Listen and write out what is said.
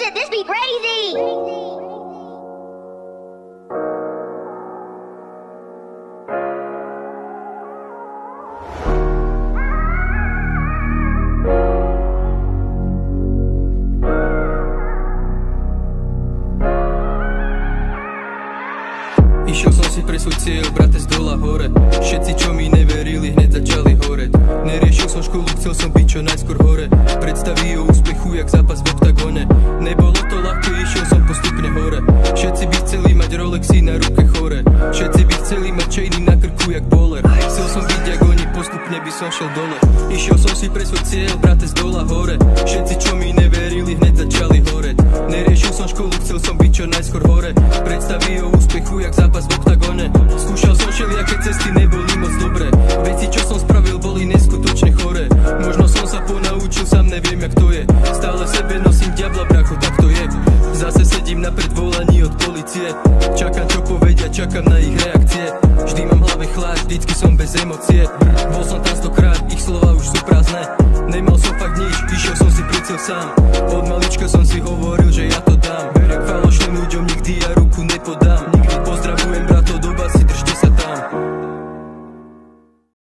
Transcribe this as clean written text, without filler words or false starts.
shit, this be crazy! Išiel som si pre svoj cieľ, brate, z dola hore. Všetci, čo mi neverili, hneď začali horeť. Neriešil som školu, chcel som byť čo najskôr hore. Predstaví o úspechu, jak zápas v oktagone. Nebolo to ľahké, išiel som postupne hore. Všetci by chceli mať Rolexy na ruke chore. Všetci by chceli mať chainy na krku, jak bowler. Chcel som byť jak oni, postupne by som šiel dole. Išiel som si pre svoj cieľ, brate, z dola hore. Všetci, čo mi neverili, hneď začali horeť. Neriešil som školu, chcel som byť čo najskôr hore. Predstaví o úspechu, jak zápas v oktagone. Skúšal som všelijaké cesty, neboli moc dobré. Veci, čo som spravil, boli neskutočne choré. Možno som sa ponaučil, sám neviem, jak to je. Stále v sebe nosím diabla, bracho, tak to je. Zase sedím na predvolaní od policie. Čakám, čo povedia, čakám na ich reakcie. Vždy mám v hlave chlad, vždycky som bez emócie. Bol som tam 100-krát, ich slova už sú prázdne. Nemal som fakt nič, išiel som si pri cieľ sám. Od malička som si hovoril, že ja to dám. Berek falošným